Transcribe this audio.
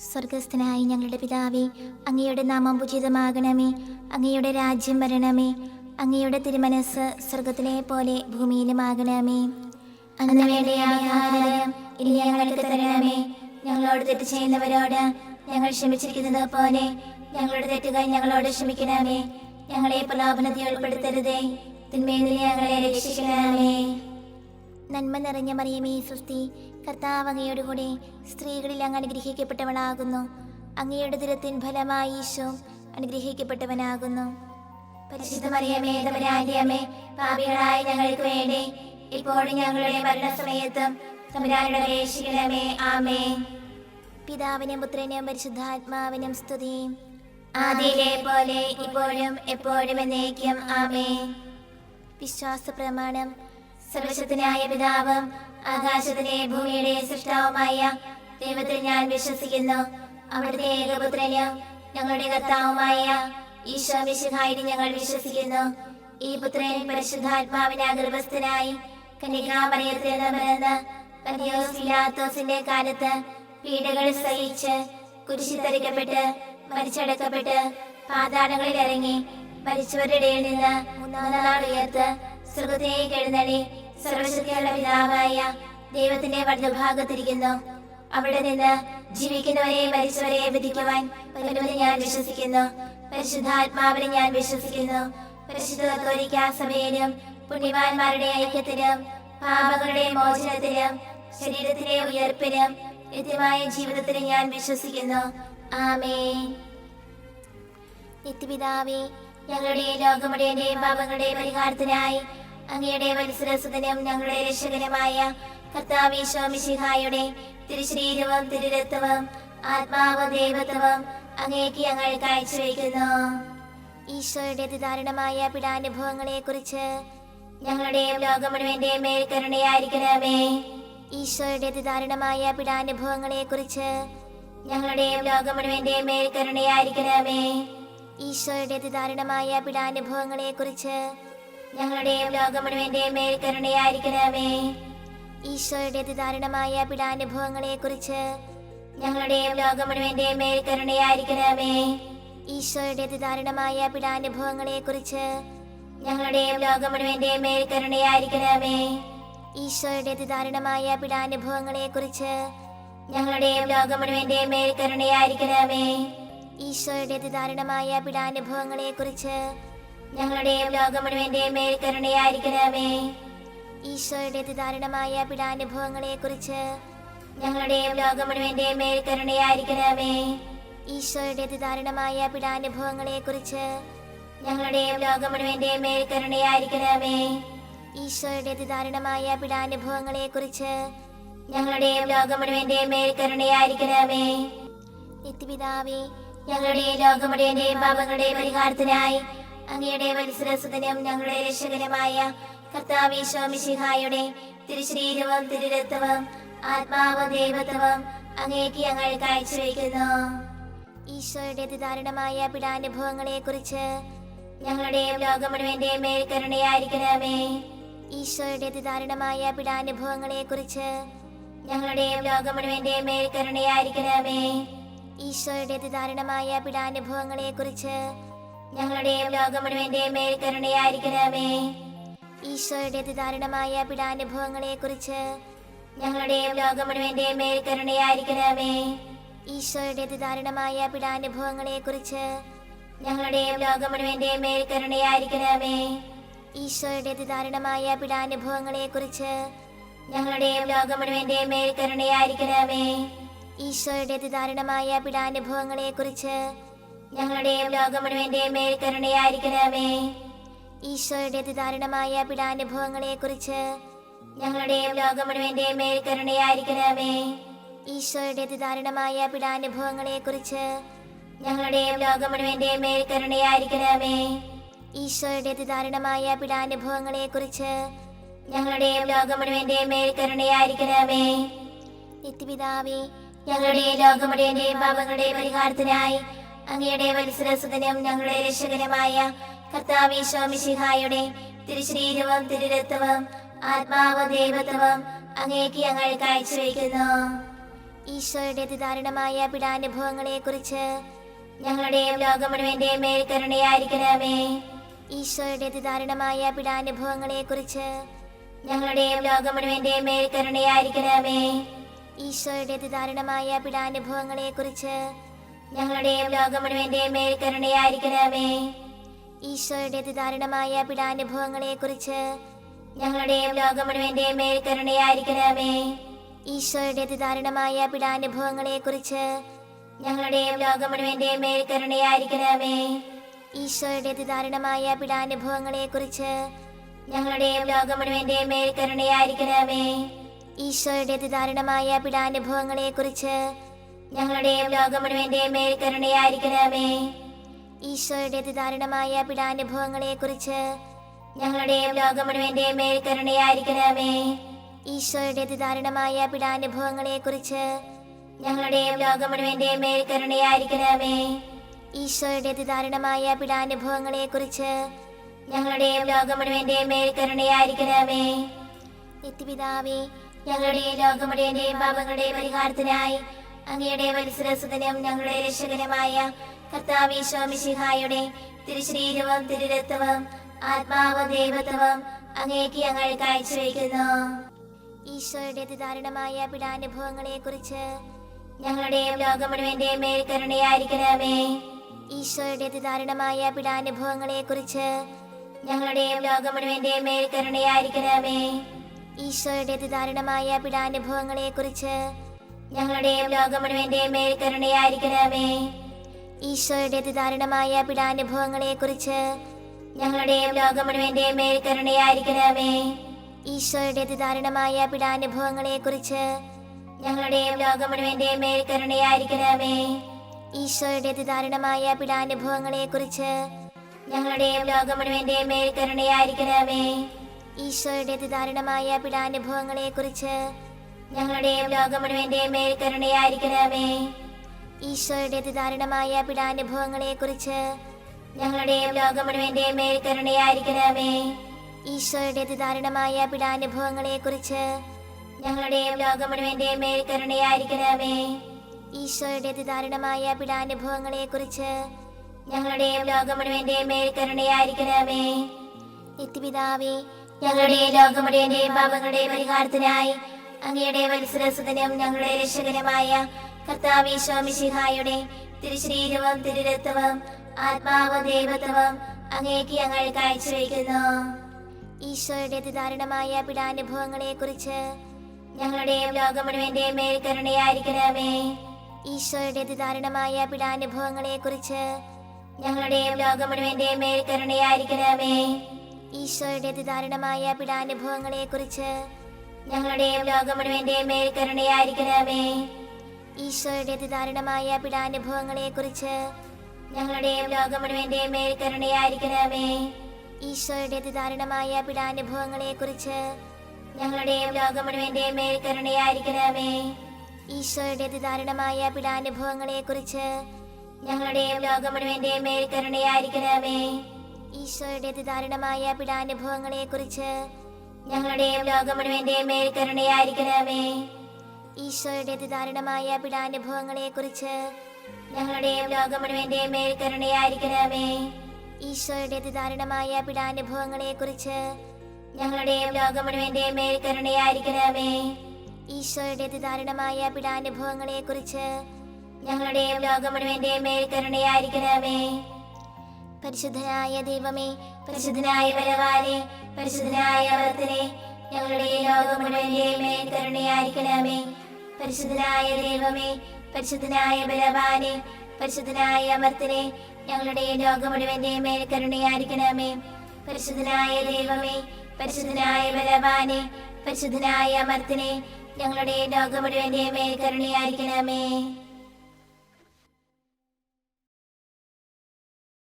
സ്വർഗസ്ഥനായ ഞങ്ങളുടെ പിതാവേ, അങ്ങയുടെ നാമം പൂജിതമാകണമേ. അങ്ങയുടെ രാജ്യം വരണമേ. അങ്ങയുടെ തിരുമനസ് സ്വർഗത്തിലെ പോലെ ഭൂമിയിലുമാകണമേ. അന്ന് വേണ്ട ആഹാരം ഇനി ഞങ്ങൾക്ക് തരണമേ. ഞങ്ങളോട് തെറ്റ് ചെയ്യുന്നവരോട് ഞങ്ങൾ ക്ഷമിച്ചിരിക്കുന്നത് പോലെ ഞങ്ങളുടെ തെറ്റുകൾ ഞങ്ങളോട് ക്ഷമിക്കണമേ. ഞങ്ങളെ പ്രലോഭനത്തിൽ ഉൾപ്പെടുത്തരുതേ, തിന്മയിൽ നിന്ന് ഞങ്ങളെ രക്ഷിക്കണമേ. നന്മ നിറഞ്ഞ മറിയമേ സുസ്തി, കർത്താവ് അങ്ങയുടെ കൂടെ സ്ത്രീകളിൽ അങ്ങ് അനുഗ്രഹിക്കപ്പെട്ടവളാകുന്നു. അങ്ങയുടെ ദുരത്തിൻ ഫലമായി ഈശോ അനുഗ്രഹിക്കപ്പെട്ടവനാകുന്നു. പരിശുദ്ധ മറിയമേ തമ്പുരാന്റെ അമ്മേ, പാപികളായ ഞങ്ങൾക്ക് വേണ്ടി ഇപ്പോഴും ഞങ്ങളുടെ മരണസമയത്തും തമ്പുരാനോട് അപേക്ഷിക്കണമേ. ആമേൻ. പിതാവിനും പുത്രനും പരിശുദ്ധാത്മാവിനും സ്തുതി, ആദിയിലെ പോലെ ഇപ്പോഴും എപ്പോഴും എന്നേക്കും. ആമേൻ. വിശ്വാസ പ്രമാണം. സർവശക്തനായ പിതാവും ആകാശത്തിലെ ഭൂമിയുടെ സൃഷ്ടാവുമായ ദൈവത്തിൽ ഞാൻ വിശ്വസിക്കുന്നു. അവിടുത്തെ ഏകപുത്രനും ഞങ്ങളുടെ കർത്താവുമായ ഈശോ മിശിഹായിൽ ഞങ്ങൾ വിശ്വസിക്കുന്നു. ഈ പുത്രൻ പരിശുദ്ധാത്മാവിനാൽ ഗർഭസ്ഥനായി കന്യകാമറിയത്തിൽ നിന്ന് പിറന്ന് പന്തിയോസ് പിലാത്തോസിന്റെ കാലത്ത് പീഡകൾ സഹിച്ച് കുരിശിൽ തറയ്ക്കപ്പെട്ട് മരിച്ചടക്കപ്പെട്ട് പാതാളങ്ങളിൽ ഇറങ്ങി മരിച്ചവരുടെ ഇടയിൽ നിന്ന് മൂന്നാം നാൾ ഉയർത്ത് സ്വർഗ്ഗത്തിലേക്ക് എഴുന്നള്ളി സർവശക്തിയുള്ള പിതാവായ ദൈവത്തിന്റെ വലതുഭാഗത്തിരിക്കുന്നു. അവിടെ നിന്ന് ജീവിക്കുന്നവരെ മരിച്ചവരെ വിധിക്കുവാൻ വരുമെന്ന് ഞാൻ വിശ്വസിക്കുന്നു. പരിശുദ്ധാത്മാവിനെ ഞാൻ വിശ്വസിക്കുന്നു. പരിശുദ്ധ കത്തോലിക്കാ സഭയിലും പുണ്യവാന്മാരുടെ ഐക്യത്തിലും പാപങ്ങളുടെ മോചനത്തിലും ശരീരത്തിലെ ഉയർപ്പിലും നിത്യമായ ജീവിതത്തിലും ഞാൻ വിശ്വസിക്കുന്നു. ആമേൻ. നിത്യപിതാവേ, ഞങ്ങളുടെ ലോകമുടേന്റെയും പാപങ്ങളുടെ പരിഹാരത്തിനായി അങ്ങയുടെ വത്സരസുതനും ഞങ്ങളുടെ രക്ഷകനുമായ കർത്താവ് ഈശോ മിശിഹായുടെ തിരുശരീരവും തിരുരക്തവും ആത്മാവും ദൈവത്വവും അങ്ങേക്ക് ഞങ്ങൾ കാഴ്ചവെക്കുന്നു. ഈശോയുടെ അതിദാരുണമായ പീഡാനുഭവങ്ങളെ കുറിച്ച് ഞങ്ങളുടെയും ലോകം മുഴുവന്റെയും മേൽ കരുണയായിരിക്കണമേ. ഈശോയുടെ അതിദാരുണമായ പീഡാനുഭവങ്ങളെ കുറിച്ച് ഞങ്ങളുടെയും ലോകം മുഴുവന്റെയും മേൽ കരുണയായിരിക്കണമേ. ഈശോയുടെ അതിദാരുണമായ പീഡാനുഭവങ്ങളെ കുറിച്ച് ഞങ്ങളുടെയും ലോകം മുഴുവന്റെയും മേൽ കരുണയായിരിക്കണമേ. ഈശോയുടെ അതിദാരുണമായ പീഡാനുഭവങ്ങളെ കുറിച്ച് ഞങ്ങളുടെയും ലോകം മുഴുവന്റെയും മേൽ കരുണയായിരിക്കണമേ. ഈശോയുടെ അതിദാരുണമായ പീഡാനുഭവങ്ങളെ കുറിച്ച് ഞങ്ങളുടെയും ലോകം മുഴുവന്റെയും മേൽ കരുണയായിരിക്കണമേ. ഈശോയുടെ അതിദാരുണമായ പീഡാനുഭവങ്ങളെ കുറിച്ച് ഞങ്ങളുടെയും ലോകം മുഴുവന്റെയും മേൽ കരുണയായിരിക്കണമേ. ഈശോയുടെ അതിദാരുണമായ പീഡാനുഭവങ്ങളെ കുറിച്ച് ഞങ്ങളുടെയും ലോകം മുഴുവന്റെയും മേൽ കരുണയായിരിക്കണമേ. ഈശോയുടെ അതിദാരുണമായ പീഡാനുഭവങ്ങളെ കുറിച്ച് ഞങ്ങളുടെയും ലോകം മുഴുവന്റെയും മേൽ കരുണയായിരിക്കണമേ. ഈശോയുടെ അതിദാരുണമായ പീഡാനുഭവങ്ങളെ കുറിച്ച് ഞങ്ങളുടെയും ലോകം മുഴുവന്റെയും മേൽ കരുണയായിരിക്കണമേ. ഈശോയുടെ അതിദാരുണമായ പീഡാനുഭവങ്ങളെ കുറിച്ച് ഞങ്ങളുടെയും ലോകം മുഴുവന്റെയും മേൽ കരുണയായിരിക്കണമേ. നിത്യപിതാവേ, ഞങ്ങളുടെ ലോകം മുഴുവന്റെയും പാപങ്ങളുടെ പരിഹാരത്തിനായി അങ്ങയുടെ വത്സരസുതനും ഞങ്ങളുടെ രക്ഷകനുമായ കർത്താവ് ഈശോ മിശിഹായുടെ തിരുശരീരവും തിരുരക്തവും ആത്മാവും ദൈവത്വവും അങ്ങേക്ക് ഞങ്ങൾ കാഴ്ചവെക്കുന്നു. ഈശോയുടെ അതിദാരുണമായ പീഡാനുഭവങ്ങളെ കുറിച്ച് ഞങ്ങളുടെയും ലോകം മുഴുവന്റെയും മേൽ കരുണയായിരിക്കണമേ. ഈശോയുടെ അതിദാരുണമായ പീഡാനുഭവങ്ങളെ കുറിച്ച് ഞങ്ങളുടെയും ലോകം മുഴുവന്റെയും മേൽ കരുണയായിരിക്കണമേ. ഈശോയുടെ അതിദാരുണമായ പീഡാനുഭവങ്ങളെ കുറിച്ച് ഞങ്ങളുടെയും ലോകം മുഴുവന്റെയും മേൽ കരുണയായിരിക്കണമേ. ഈശോയുടെ അതിദാരുണമായ പീഡാനുഭവങ്ങളെ കുറിച്ച് ഞങ്ങളുടെയും ലോകം മുഴുവന്റെയും മേൽ കരുണയായിരിക്കണമേ. ഈശോയുടെ അതിദാരുണമായ പീഡാനുഭവങ്ങളെ കുറിച്ച് ഞങ്ങളുടെയും ലോകം മുഴുവന്റെയും മേൽ കരുണയായിരിക്കണമേ. ഈശോയുടെ അതിദാരുണമായ പീഡാനുഭവങ്ങളെ കുറിച്ച് ഞങ്ങളുടെയും ലോകം മുഴുവന്റെയും മേൽ കരുണയായിരിക്കണമേ. ഈശോയുടെ അതിദാരുണമായ പീഡാനുഭവങ്ങളെ കുറിച്ച് ഞങ്ങളുടെയും ലോകം മുഴുവന്റെയും മേൽ കരുണയായിരിക്കണമേ. ഈശോയുടെ അതിദാരുണമായ പീഡാനുഭവങ്ങളെ കുറിച്ച് ഞങ്ങളുടെയും ലോകം മുഴുവന്റെയും മേൽ കരുണയായിരിക്കണമേ. ഈശോയുടെ അതിദാരുണമായ പീഡാനുഭവങ്ങളെ കുറിച്ച് ഞങ്ങളുടെയും ലോകം മുഴുവന്റെയും മേൽ കരുണയായിരിക്കണമേ. ഈശോയുടെ അതിദാരുണമായ പീഡാനുഭവങ്ങളെ കുറിച്ച് ഞങ്ങളുടെയും ലോകം മുഴുവന്റെയും മേൽ കരുണയായിരിക്കണമേ. നിത്യപിതാവേ, ഞങ്ങളുടെ ലോകം മുഴുവന്റെയും പാപങ്ങളുടെ പരിഹാരത്തിനായി അങ്ങയുടെ വത്സരസുതനും ഞങ്ങളുടെ രക്ഷകനുമായ കർത്താവ് ഈശോ മിശിഹായുടെ തിരുശരീരവും തിരുരക്തവും ആത്മാവും ദൈവത്വവും അങ്ങേക്ക് ഞങ്ങൾ കാഴ്ചവെക്കുന്നു. ഈശോയുടെ അതിദാരുണമായ പീഡാനുഭവങ്ങളെ കുറിച്ച് ഞങ്ങളുടെയും ലോകം മുഴുവന്റെയും മേൽ കരുണയായിരിക്കണമേ. ഈശോയുടെ അതിദാരുണമായ പീഡാനുഭവങ്ങളെ കുറിച്ച് ഞങ്ങളുടെയും ലോകം മുഴുവന്റെയും മേൽ കരുണയായിരിക്കണമേ. ഈശോയുടെ അതിദാരുണമായ പീഡാനുഭവങ്ങളെ കുറിച്ച് ഞങ്ങളുടെയും ലോകം മുഴുവന്റെയും മേൽ കരുണയായിരിക്കണമേ. ഈശോയുടെ അതിദാരുണമായ പീഡാനുഭവങ്ങളെ കുറിച്ച് ഞങ്ങളുടെയും ലോകം മുഴുവന്റെയും മേൽ കരുണയായിരിക്കണമേ. ഈശോയുടെ അതിദാരുണമായ പീഡാനുഭവങ്ങളെ കുറിച്ച് ഞങ്ങളുടെയും ലോകം മുഴുവന്റെയും മേൽ കരുണയായിരിക്കണമേ. ഈശോയുടെ അതിദാരുണമായ പീഡാനുഭവങ്ങളെ കുറിച്ച് ഞങ്ങളുടെയും ലോകം മുഴുവന്റെയും മേൽ കരുണയായിരിക്കണമേ. ഈശോയുടെ അതിദാരുണമായ പീഡാനുഭവങ്ങളെ കുറിച്ച് ഞങ്ങളുടെയും ലോകം മുഴുവന്റെയും മേൽ കരുണയായിരിക്കണമേ. ഈശോയുടെ അതിദാരുണമായ പീഡാനുഭവങ്ങളെ കുറിച്ച് ഞങ്ങളുടെയും ലോകം മുഴുവന്റെയും മേൽ കരുണയായിരിക്കണമേ. ഈശോയുടെ അതിദാരുണമായ പീഡാനുഭവങ്ങളെ കുറിച്ച് ഞങ്ങളുടെയും ലോകം മുഴുവന്റെയും മേൽ കരുണയായിരിക്കണമേ. ഈശോയുടെ അതിദാരുണമായ പീഡാനുഭവങ്ങളെ കുറിച്ച് ഞങ്ങളുടെയും ലോകം മുഴുവന്റെയും മേൽ കരുണയായിരിക്കണമേ. നിത്യപിതാവേ, ഞങ്ങളുടെ ലോകം മുഴുവന്റെയും പാപങ്ങളുടെ പരിഹാരത്തിനായി അങ്ങയുടെ വത്സരസുതനും ഞങ്ങളുടെ രക്ഷകനുമായ കർത്താവ് ഈശോ മിശിഹായുടെ തിരുശരീരവും തിരുരക്തവും ആത്മാവും ദൈവത്വവും അങ്ങേക്ക് ഞങ്ങൾ കാഴ്ചവെക്കുന്നു. ഈശോയുടെ അതിദാരുണമായ പീഡാനുഭവങ്ങളെ കുറിച്ച് ഞങ്ങളുടെയും ലോകം മുഴുവന്റെയും മേൽ കരുണയായിരിക്കണമേ. ഈശോയുടെ അതിദാരുണമായ പീഡാനുഭവങ്ങളെ കുറിച്ച് ഞങ്ങളുടെയും ലോകം മുഴുവന്റെയും മേൽ കരുണയായിരിക്കണമേ. ഈശോയുടെ അതിദാരുണമായ പീഡാനുഭവങ്ങളെ കുറിച്ച് ഞങ്ങളുടെയും ലോകം മുഴുവന്റെയും മേൽ കരുണയായിരിക്കണമേ. ഈശോയുടെ അതിദാരുണമായ പീഡാനുഭവങ്ങളെ കുറിച്ച് ഞങ്ങളുടെയും ലോകം മുഴുവന്റെയും മേൽ കരുണയായിരിക്കണമേ. ഈശോയുടെ അതിദാരുണമായ പീഡാനുഭവങ്ങളെ കുറിച്ച് ഞങ്ങളുടെയും ലോകം മുഴുവന്റെയും മേൽ കരുണയായിരിക്കണമേ. ഈശോയുടെ അതിദാരുണമായ പീഡാനുഭവങ്ങളെ കുറിച്ച് ഞങ്ങളുടെയും ലോകം മുഴുവന്റെയും മേൽ കരുണയായിരിക്കണമേ. ഈശോയുടെ അതിദാരുണമായ പീഡാനുഭവങ്ങളെ കുറിച്ച് ഞങ്ങളുടെയും ലോകം മുഴുവന്റെയും മേൽ കരുണയായിരിക്കണമേ. ഈശോയുടെ അതിദാരുണമായ പീഡാനുഭവങ്ങളെ കുറിച്ച് ഞങ്ങളുടെയും ലോകം മുഴുവന്റെയും മേൽ കരുണയായിരിക്കണമേ. ഈശോയുടെ അതിദാരുണമായ പീഡാനുഭവങ്ങളെ കുറിച്ച് ഞങ്ങളുടെയും ലോകം മുഴുവന്റെയും മേൽ കരുണയായിരിക്കണമേ. ഈശോയുടെ അതിദാരുണമായ പീഡാനുഭവങ്ങളെ കുറിച്ച് ഞങ്ങളുടെയും ലോകം മുഴുവന്റെയും മേൽ കരുണയായിരിക്കണമേ. നിത്യപിതാവേ, ഞങ്ങളുടെ ലോകം മുഴുവന്റെയും പാപങ്ങളുടെ പരിഹാരത്തിനായി അങ്ങയുടെ വത്സരസുതനും ഞങ്ങളുടെ രക്ഷകനുമായ കർത്താവ് ഈശോ മിശിഹായുടെ തിരുശരീരവും തിരുരക്തവും ആത്മാവും ദൈവത്വവും അങ്ങേക്ക് ഞങ്ങൾ കാഴ്ചവെക്കുന്നു. ഈശോയുടെ അതിദാരുണമായ പീഡാനുഭവങ്ങളെ കുറിച്ച് ഞങ്ങളുടെയും ലോകം മുഴുവന്റെയും മേൽ കരുണയായിരിക്കണമേ. ഈശോയുടെ അതിദാരുണമായ പീഡാനുഭവങ്ങളെ കുറിച്ച് ഞങ്ങളുടെയും ലോകം മുഴുവന്റെയും മേൽ കരുണയായിരിക്കണമേ. ഈശോയുടെ അതിദാരുണമായ പീഡാനുഭവങ്ങളെ കുറിച്ച് ഞങ്ങളുടെയും ലോകം മുഴുവന്റെയും മേൽ കരുണയായിരിക്കണമേ. ഈശോയുടെ അതിദാരുണമായ പീഡാനുഭവങ്ങളെ കുറിച്ച് ഞങ്ങളുടെയും ലോകം മുഴുവന്റെയും മേൽ കരുണയായിരിക്കണമേ. ഈശോയുടെ അതിദാരുണമായ പീഡാനുഭവങ്ങളെ കുറിച്ച് ഞങ്ങളുടെയും ലോകം മുഴുവന്റെയും മേൽ കരുണയായിരിക്കണമേ. ഈശോയുടെ അതിദാരുണമായ പീഡാനുഭവങ്ങളെ കുറിച്ച് ഞങ്ങളുടെയും ലോകം മുഴുവന്റെയും മേൽ കരുണയായിരിക്കണമേ. ഈശോയുടെ അതിദാരുണമായ പീഡാനുഭവങ്ങളെ കുറിച്ച് ഞങ്ങളുടെയും ലോകം മുഴുവന്റെയും മേൽ കരുണയായിരിക്കണമേ. ഈശോയുടെ അതിദാരുണമായ പീഡാനുഭവങ്ങളെ കുറിച്ച് ഞങ്ങളുടെയും ലോകം മുഴുവന്റെയും മേൽ കരുണയായിരിക്കണമേ. ഈശോയുടെ അതിദാരുണമായ പീഡാനുഭവങ്ങളെ കുറിച്ച് ഞങ്ങളുടെയും ലോകം മുഴുവന്റെയും മേൽ കരുണയായിരിക്കണമേ. ഈശോയുടെ അതിദാരുണമായ പീഡാനുഭവങ്ങളെ കുറിച്ച് ഞങ്ങളുടെയും ലോകം മുഴുവന്റെയും മേൽ കരുണയായിരിക്കണമേ. പരിശുദ്ധനായ ദൈവമേ, പരിശുദ്ധനായ ബലവാനേ, പരിശുദ്ധനായ അമർത്തനേ, ഞങ്ങളുടെ ലോകം മുഴുവന്റെയും മേൽ കരുണയായിരിക്കണമേ. പരിശുദ്ധനായ ദൈവമേ, പരിശുദ്ധനായ ബലവാനേ, പരിശുദ്ധനായ അമർത്തനേ, ഞങ്ങളുടെ ലോകം മുഴുവന്റെയും മേൽ കരുണയായിരിക്കണമേ. പരിശുദ്ധനായ ദൈവമേ, പരിശുദ്ധനായ ബലവാനേ, പരിശുദ്ധനായ അമർത്തനേ, ഞങ്ങളുടെ ലോകം മുഴുവന്റെയും മേൽ കരുണയായിരിക്കണമേ.